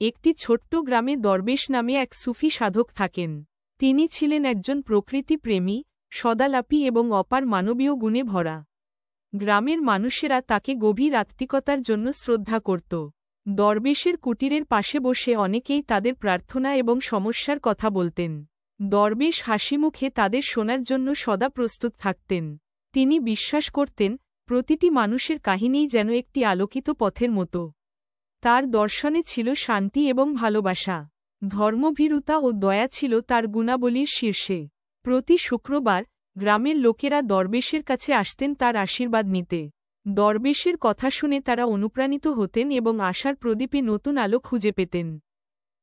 একটি ছোট্ট গ্রামে দরবেশ নামে এক সুফি সাধক থাকেন। তিনি ছিলেন একজন প্রকৃতিপ্রেমী, সদালাপী এবং অপার মানবীয় গুণে ভরা। গ্রামের মানুষেরা তাকে গভীর আত্মিকতার জন্য শ্রদ্ধা করত। দরবেশের কুটিরের পাশে বসে অনেকেই তাদের প্রার্থনা এবং সমস্যার কথা বলতেন। দরবেশ হাসিমুখে তাদের শোনার জন্য সদা প্রস্তুত থাকতেন। তিনি বিশ্বাস করতেন, প্রতিটি মানুষের কাহিনীই যেন একটি আলোকিত পথের মতো। তার দর্শনে ছিল শান্তি এবং ভালোবাসা। ধর্মভীরুতা ও দয়া ছিল তার গুণাবলীর শীর্ষে। প্রতি শুক্রবার গ্রামের লোকেরা দরবেশের কাছে আসতেন তার আশীর্বাদ নিতে। দরবেশের কথা শুনে তারা অনুপ্রাণিত হতেন এবং আশার প্রদীপে নতুন আলো খুঁজে পেতেন।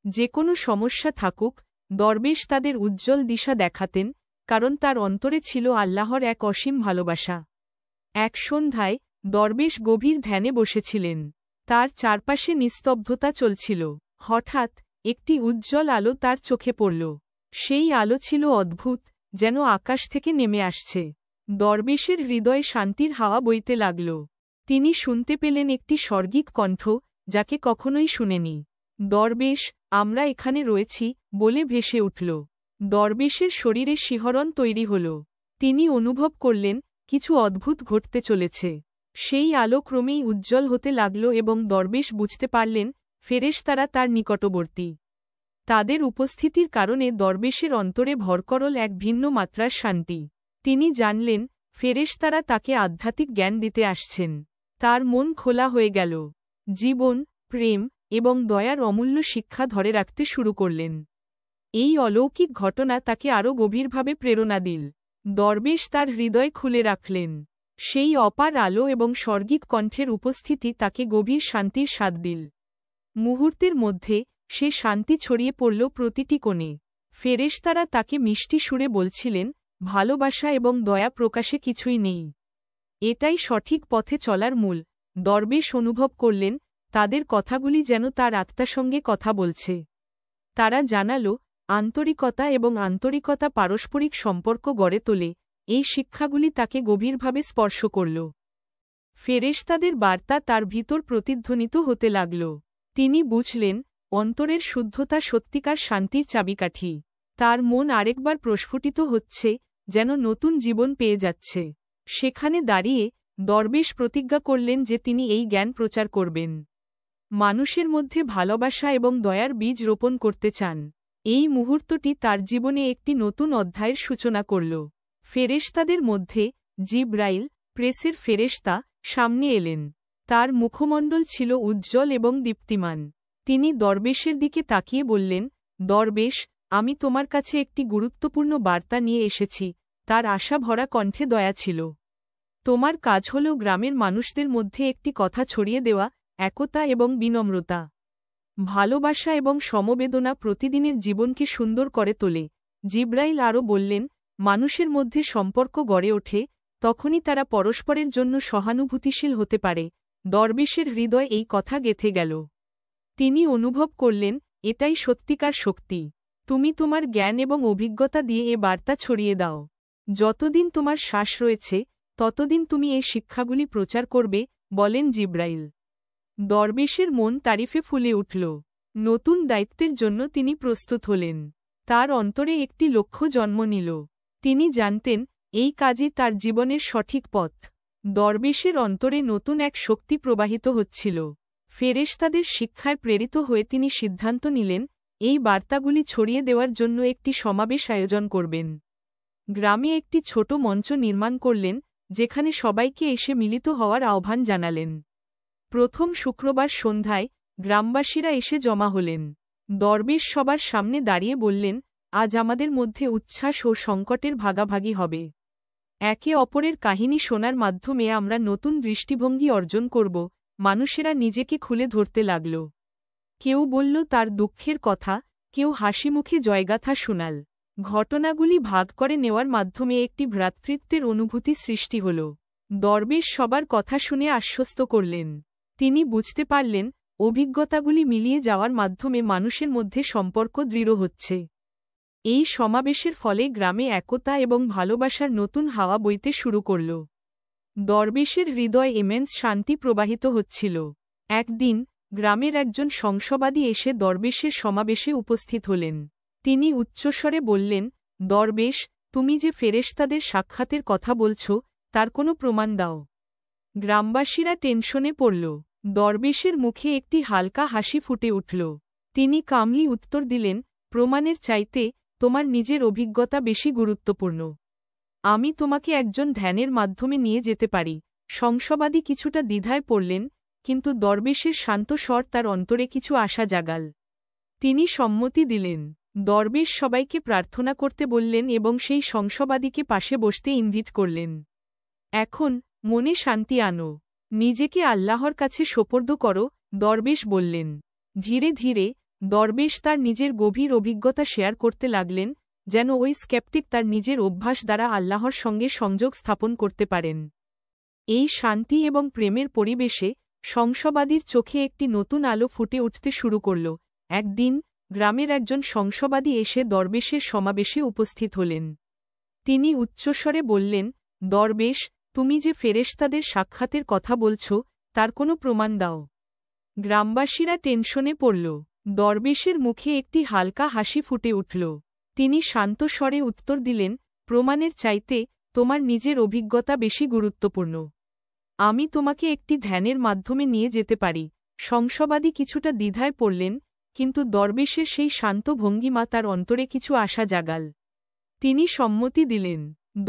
যে কোনো সমস্যা থাকুক, দরবেশ তাদের উজ্জ্বল দিশা দেখাতেন, কারণ তার অন্তরে ছিল আল্লাহর এক অসীম ভালোবাসা। এক সন্ধ্যায় দরবেশ গভীর ধ্যানে বসেছিলেন। তার চারপাশে নিস্তব্ধতা চলছিল। হঠাৎ একটি উজ্জ্বল আলো তার চোখে পড়ল। সেই আলো ছিল অদ্ভুত, যেন আকাশ থেকে নেমে আসছে। দরবেশের হৃদয়ে শান্তির হাওয়া বইতে লাগল। তিনি শুনতে পেলেন একটি স্বর্গিক কণ্ঠ, যাকে কখনোই শুনেনি। দরবেশ, আমরা এখানে রয়েছি, বলে ভেসে উঠল। দরবেশের শরীরে শিহরণ তৈরি হল। তিনি অনুভব করলেন, কিছু অদ্ভুত ঘটতে চলেছে। সেই আলো ক্রমেই উজ্জ্বল হতে লাগল এবং দরবেশ বুঝতে পারলেন, ফেরেশতারা তার নিকটবর্তী। তাদের উপস্থিতির কারণে দরবেশের অন্তরে ভর করল এক ভিন্ন মাত্রার শান্তি। তিনি জানলেন, ফেরেশতারা তাকে আধ্যাত্মিক জ্ঞান দিতে আসছেন। তার মন খোলা হয়ে গেল। জীবন, প্রেম এবং দয়ার অমূল্য শিক্ষা ধরে রাখতে শুরু করলেন। এই অলৌকিক ঘটনা তাকে আরও গভীরভাবে প্রেরণা দিল। দরবেশ তার হৃদয় খুলে রাখলেন। সেই অপার আলো এবং স্বর্গিক কণ্ঠের উপস্থিতি তাকে গভীর শান্তির স্বাদ দিল। মুহূর্তের মধ্যে সে শান্তি ছড়িয়ে পড়ল প্রতিটি কোণে। ফেরেশতারা তাকে মিষ্টি সুরে বলছিলেন, ভালোবাসা এবং দয়া প্রকাশে কিছুই নেই। এটাই সঠিক পথে চলার মূল। দরবেশ অনুভব করলেন, তাদের কথাগুলি যেন তার আত্মার সঙ্গে কথা বলছে। তারা জানালো, আন্তরিকতা এবং আন্তরিকতা পারস্পরিক সম্পর্ক গড়ে তোলে। এই শিক্ষাগুলি তাকে গভীরভাবে স্পর্শ করল। ফেরেশতাদের বার্তা তার ভিতর প্রতিধ্বনিত হতে লাগল। তিনি বুঝলেন, অন্তরের শুদ্ধতা সত্যিকার শান্তির চাবিকাঠি। তার মন আরেকবার প্রস্ফুটিত হচ্ছে, যেন নতুন জীবন পেয়ে যাচ্ছে। সেখানে দাঁড়িয়ে দরবেশ প্রতিজ্ঞা করলেন যে তিনি এই জ্ঞান প্রচার করবেন। মানুষের মধ্যে ভালোবাসা এবং দয়ার বীজ রোপণ করতে চান। এই মুহূর্তটি তার জীবনে একটি নতুন অধ্যায়ের সূচনা করল। ফেরেশতাদের মধ্যে জিবরাইল, প্রেসের ফেরেশতা, সামনে এলেন। তার মুখমণ্ডল ছিল উজ্জ্বল এবং দীপ্তিমান। তিনি দরবেশের দিকে তাকিয়ে বললেন, দরবেশ, আমি তোমার কাছে একটি গুরুত্বপূর্ণ বার্তা নিয়ে এসেছি। তার আশা ভরা কণ্ঠে দয়া ছিল। তোমার কাজ হল গ্রামের মানুষদের মধ্যে একটি কথা ছড়িয়ে দেওয়া, একতা এবং বিনম্রতা। ভালোবাসা এবং সমবেদনা প্রতিদিনের জীবনকে সুন্দর করে তোলে। জিবরাইল আরও বললেন, মানুষের মধ্যে সম্পর্ক গড়ে ওঠে, তখনই তারা পরস্পরের জন্য সহানুভূতিশীল হতে পারে। দরবেশের হৃদয় এই কথা গেঁথে গেল। তিনি অনুভব করলেন, এটাই সত্যিকার শক্তি। তুমি তোমার জ্ঞান এবং অভিজ্ঞতা দিয়ে এ বার্তা ছড়িয়ে দাও। যতদিন তোমার শ্বাস রয়েছে, ততদিন তুমি এই শিক্ষাগুলি প্রচার করবে, বলেন জিবরাইল। দরবেশের মন তারিফে ফুলে উঠল। নতুন দায়িত্বের জন্য তিনি প্রস্তুত হলেন। তার অন্তরে একটি লক্ষ্য জন্ম নিল। তিনি জানতেন, এই কাজই তার জীবনের সঠিক পথ। দরবেশের অন্তরে নতুন এক শক্তি প্রবাহিত হচ্ছিল। ফেরেশতাদের শিক্ষায় প্রেরিত হয়ে তিনি সিদ্ধান্ত নিলেন, এই বার্তাগুলি ছড়িয়ে দেওয়ার জন্য একটি সমাবেশ আয়োজন করবেন। গ্রামে একটি ছোট মঞ্চ নির্মাণ করলেন, যেখানে সবাইকে এসে মিলিত হওয়ার আহ্বান জানালেন। প্রথম শুক্রবার সন্ধ্যায় গ্রামবাসীরা এসে জমা হলেন। দরবেশ সবার সামনে দাঁড়িয়ে বললেন, আজ আমাদের মধ্যে উচ্ছ্বাস ও সংকটের ভাগাভাগি হবে। একে অপরের কাহিনী শোনার মাধ্যমে আমরা নতুন দৃষ্টিভঙ্গি অর্জন করব। মানুষেরা নিজেকে খুলে ধরতে লাগল। কেউ বলল তার দুঃখের কথা, কেউ হাসিমুখে জয়গাথা শোনাল। ঘটনাগুলি ভাগ করে নেওয়ার মাধ্যমে একটি ভ্রাতৃত্বের অনুভূতি সৃষ্টি হল। দরবেশ সবার কথা শুনে আশ্বস্ত করলেন। তিনি বুঝতে পারলেন, অভিজ্ঞতাগুলি মিলিয়ে যাওয়ার মাধ্যমে মানুষের মধ্যে সম্পর্ক দৃঢ় হচ্ছে। এই সমাবেশের ফলে গ্রামে একতা এবং ভালোবাসার নতুন হাওয়া বইতে শুরু করল। দরবেশের হৃদয় ইমেন্স শান্তি প্রবাহিত হচ্ছিল। একদিন গ্রামের একজন সংশবাদী এসে দরবেশের সমাবেশে উপস্থিত হলেন। তিনি উচ্চস্বরে বললেন, দরবেশ, তুমি যে ফেরেশতাদের সাক্ষাতের কথা বলছ, তার কোনো প্রমাণ দাও। গ্রামবাসীরা টেনশনে পড়ল। দরবেশের মুখে একটি হালকা হাসি ফুটে উঠল। তিনি কামলি উত্তর দিলেন, প্রমাণের চাইতে তোমার নিজের অভিজ্ঞতা বেশি গুরুত্বপূর্ণ। আমি তোমাকে একজন ধ্যানের মাধ্যমে নিয়ে যেতে পারি। সংশবাদী কিছুটা দ্বিধায় পড়লেন, কিন্তু দরবেশের শান্ত স্বর তার অন্তরে কিছু আশা জাগাল। তিনি সম্মতি দিলেন। দরবেশ সবাইকে প্রার্থনা করতে বললেন এবং সেই সংশবাদীকে পাশে বসতে ইনভিট করলেন। এখন মনে শান্তি আনো, নিজেকে আল্লাহর কাছে সোপর্দ করো, দরবেশ বললেন। ধীরে ধীরে দরবেশ তার নিজের গভীর অভিজ্ঞতা শেয়ার করতে লাগলেন, যেন ওই স্কেপটিক তার নিজের অভ্যাস দ্বারা আল্লাহর সঙ্গে সংযোগ স্থাপন করতে পারেন। এই শান্তি এবং প্রেমের পরিবেশে সংশবাদীর চোখে একটি নতুন আলো ফুটে উঠতে শুরু করল। একদিন গ্রামের একজন সংশবাদী এসে দরবেশের সমাবেশে উপস্থিত হলেন। তিনি উচ্চস্বরে বললেন, দরবেশ, তুমি যে ফেরেশতাদের সাক্ষাতের কথা বলছ, তার কোনো প্রমাণ দাও। গ্রামবাসীরা টেনশনে পড়ল। দরবেশের মুখে একটি হালকা হাসি ফুটে উঠল। তিনি শান্ত স্বরে উত্তর দিলেন, প্রমাণের চাইতে তোমার নিজের অভিজ্ঞতা বেশি গুরুত্বপূর্ণ। আমি তোমাকে একটি ধ্যানের মাধ্যমে নিয়ে যেতে পারি। সংশবাদী কিছুটা দ্বিধায় পড়লেন, কিন্তু দরবেশের সেই শান্ত ভঙ্গিমা তার অন্তরে কিছু আশা জাগাল। তিনি সম্মতি দিলেন।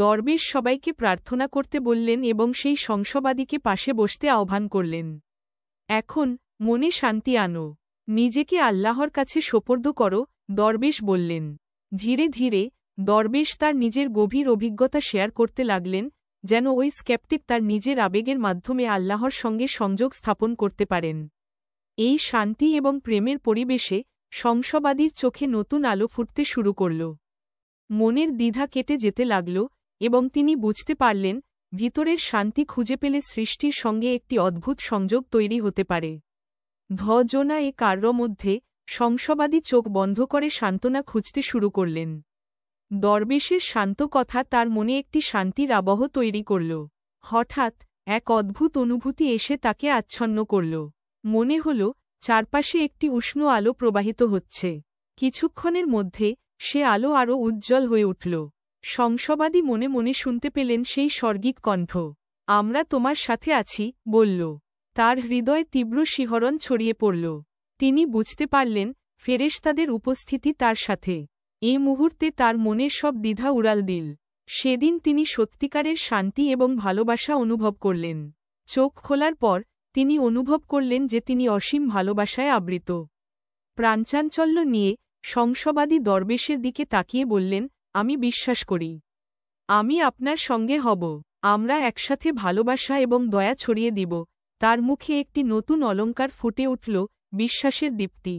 দরবেশ সবাইকে প্রার্থনা করতে বললেন এবং সেই সংশবাদীকে পাশে বসতে আহ্বান করলেন। এখন মনে শান্তি আনো, নিজেকে আল্লাহর কাছে সোপর্দ করো, দরবেশ বললেন। ধীরে ধীরে দরবেশ তার নিজের গভীর অভিজ্ঞতা শেয়ার করতে লাগলেন, যেন ওই স্কেপটিক তার নিজের আবেগের মাধ্যমে আল্লাহর সঙ্গে সংযোগ স্থাপন করতে পারেন। এই শান্তি এবং প্রেমের পরিবেশে সংশবাদীর চোখে নতুন আলো ফুটতে শুরু করল। মনের দ্বিধা কেটে যেতে লাগল এবং তিনি বুঝতে পারলেন, ভিতরের শান্তি খুঁজে পেলে সৃষ্টির সঙ্গে একটি অদ্ভুত সংযোগ তৈরি হতে পারে। ধজনা এ কার্য মধ্যে সংশবাদী চোখ বন্ধ করে সান্ত্বনা খুঁজতে শুরু করলেন। দরবেশের শান্ত কথা তার মনে একটি শান্তির আবহ তৈরি করল। হঠাৎ এক অদ্ভুত অনুভূতি এসে তাকে আচ্ছন্ন করল। মনে হল চারপাশে একটি উষ্ণ আলো প্রবাহিত হচ্ছে। কিছুক্ষণের মধ্যে সে আলো আরও উজ্জ্বল হয়ে উঠল। সংশবাদী মনে মনে শুনতে পেলেন সেই স্বর্গিক কণ্ঠ, আমরা তোমার সাথে আছি, বলল। তার হৃদয়ে তীব্র শিহরণ ছড়িয়ে পড়ল। তিনি বুঝতে পারলেন, ফেরেশতাদের উপস্থিতি তার সাথে। এই মুহূর্তে তার মনের সব দ্বিধা উড়াল দিল। সেদিন তিনি সত্যিকারের শান্তি এবং ভালোবাসা অনুভব করলেন। চোখ খোলার পর তিনি অনুভব করলেন যে তিনি অসীম ভালোবাসায় আবৃত। প্রাণচাঞ্চল্য নিয়ে সংশবাদী দরবেশের দিকে তাকিয়ে বললেন, আমি বিশ্বাস করি। আমি আপনার সঙ্গে হব। আমরা একসাথে ভালোবাসা এবং দয়া ছড়িয়ে দিব। তার মুখে একটি নতুন অলংকার ফুটে উঠল, বিশ্বাসের দীপ্তি।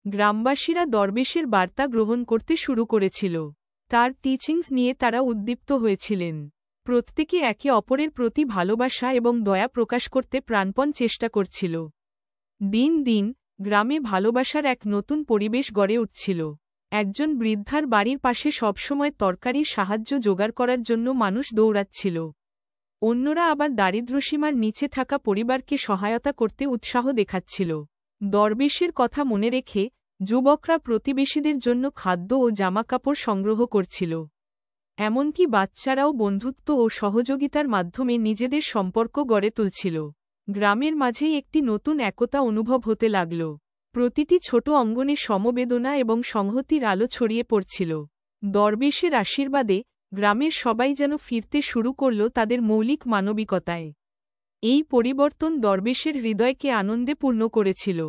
গ্রামবাসীরা দরবেশের বার্তা গ্রহণ করতে শুরু করেছিল। তার টিচিংস নিয়ে তারা উদ্দীপ্ত হয়েছিলেন। প্রত্যেকে একে অপরের প্রতি ভালোবাসা এবং দয়া প্রকাশ করতে প্রাণপণ চেষ্টা করছিল। দিন দিন গ্রামে ভালোবাসার এক নতুন পরিবেশ গড়ে উঠছিল। একজন বৃদ্ধার বাড়ির পাশে সবসময় তরকারির সাহায্য জোগাড় করার জন্য মানুষ দৌড়াচ্ছিল। অন্যরা আবার দারিদ্র্যসীমার নিচে থাকা পরিবারকে সহায়তা করতে উৎসাহ দেখাচ্ছিল। দরবেশের কথা মনে রেখে যুবকরা প্রতিবেশীদের জন্য খাদ্য ও জামাকাপড় সংগ্রহ করছিল। এমনকি বাচ্চারাও বন্ধুত্ব ও সহযোগিতার মাধ্যমে নিজেদের সম্পর্ক গড়ে তুলছিল। গ্রামের মাঝেই একটি নতুন একতা অনুভব হতে লাগল। প্রতিটি ছোট অঙ্গনে সমবেদনা এবং সংহতির আলো ছড়িয়ে পড়ছিল। দরবেশের আশীর্বাদে গ্রামের সবাই যেন ফিরতে শুরু করল তাদের মৌলিক মানবিকতায়। এই পরিবর্তন দরবেশের হৃদয়কে আনন্দে পূর্ণ করেছিল।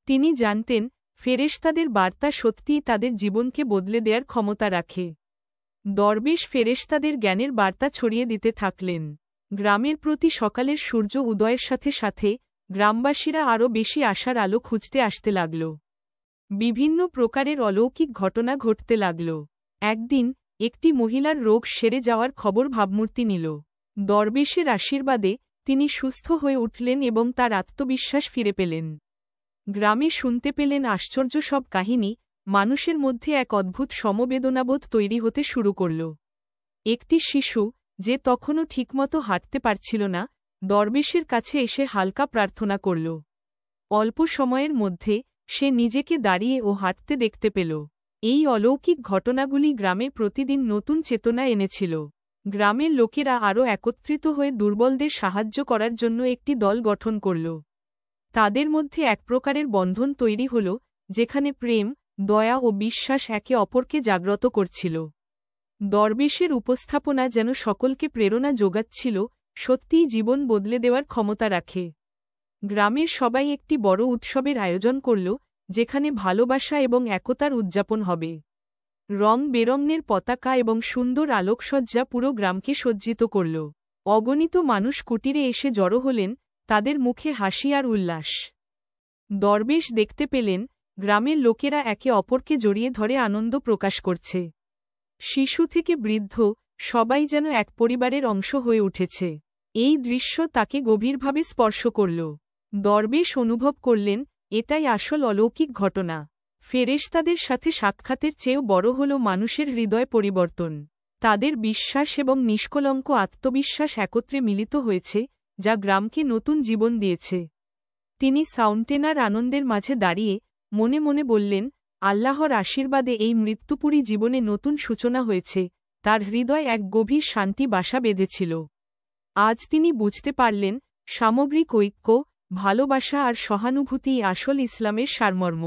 তিনি জানতেন, ফেরেশতাদের বার্তা সত্যিই তাদের জীবনকে বদলে দেওয়ার ক্ষমতা রাখে। দরবেশ ফেরেশতাদের জ্ঞানের বার্তা ছড়িয়ে দিতে থাকলেন। গ্রামের প্রতি সকালের সূর্য উদয়ের সাথে সাথে গ্রামবাসীরা আরও বেশি আশার আলো খুঁজতে আসতে লাগল। বিভিন্ন প্রকারের অলৌকিক ঘটনা ঘটতে লাগল। একদিন একটি মহিলার রোগ সেরে যাওয়ার খবর ভাবমূর্তি নিল। দরবেশের আশীর্বাদে তিনি সুস্থ হয়ে উঠলেন এবং তার আত্মবিশ্বাস ফিরে পেলেন। গ্রামে শুনতে পেলেন আশ্চর্য সব কাহিনী। মানুষের মধ্যে এক অদ্ভুত সমবেদনাবোধ তৈরি হতে শুরু করল। একটি শিশু, যে তখনও ঠিকমতো হাঁটতে পারছিল না, দরবেশের কাছে এসে হালকা প্রার্থনা করল। অল্প সময়ের মধ্যে সে নিজেকে দাঁড়িয়ে ও হাঁটতে দেখতে পেল। এই অলৌকিক ঘটনাগুলি গ্রামে প্রতিদিন নতুন চেতনা এনেছিল। গ্রামের লোকেরা আরও একত্রিত হয়ে দুর্বলদের সাহায্য করার জন্য একটি দল গঠন করল। তাদের মধ্যে এক প্রকারের বন্ধন তৈরি হল, যেখানে প্রেম, দয়া ও বিশ্বাস একে অপরকে জাগ্রত করছিল। দরবেশের উপস্থাপনা যেন সকলকে প্রেরণা যোগাচ্ছিল, সত্যিই জীবন বদলে দেওয়ার ক্ষমতা রাখে। গ্রামের সবাই একটি বড় উৎসবের আয়োজন করল, যেখানে ভালোবাসা এবং একতার উদযাপন হবে। রং বেরঙের পতাকা এবং সুন্দর আলোকসজ্জা পুরো গ্রামকে সজ্জিত করল। অগণিত মানুষ কুটিরে এসে জড়ো হলেন, তাদের মুখে হাসি আর উল্লাস। দরবেশ দেখতে পেলেন, গ্রামের লোকেরা একে অপরকে জড়িয়ে ধরে আনন্দ প্রকাশ করছে। শিশু থেকে বৃদ্ধ, সবাই যেন এক পরিবারের অংশ হয়ে উঠেছে। এই দৃশ্য তাকে গভীরভাবে স্পর্শ করল। দরবেশ অনুভব করলেন, এটাই আসল অলৌকিক ঘটনা। ফেরেশতাদের সাথে সাক্ষাতের চেয়েও বড় হল মানুষের হৃদয় পরিবর্তন। তাদের বিশ্বাস এবং নিষ্কলঙ্ক আত্মবিশ্বাস একত্রে মিলিত হয়েছে, যা গ্রামকে নতুন জীবন দিয়েছে। তিনি সাউন্টেনার আনন্দের মাঝে দাঁড়িয়ে মনে মনে বললেন, আল্লাহর আশীর্বাদে এই মৃত্যুপুরী জীবনে নতুন সূচনা হয়েছে। তার হৃদয় এক গভীর শান্তি বাসা বেঁধেছিল। আজ তিনি বুঝতে পারলেন, সামগ্রিক ঐক্য, ভালোবাসা আর সহানুভূতিই আসল ইসলামের সারমর্ম।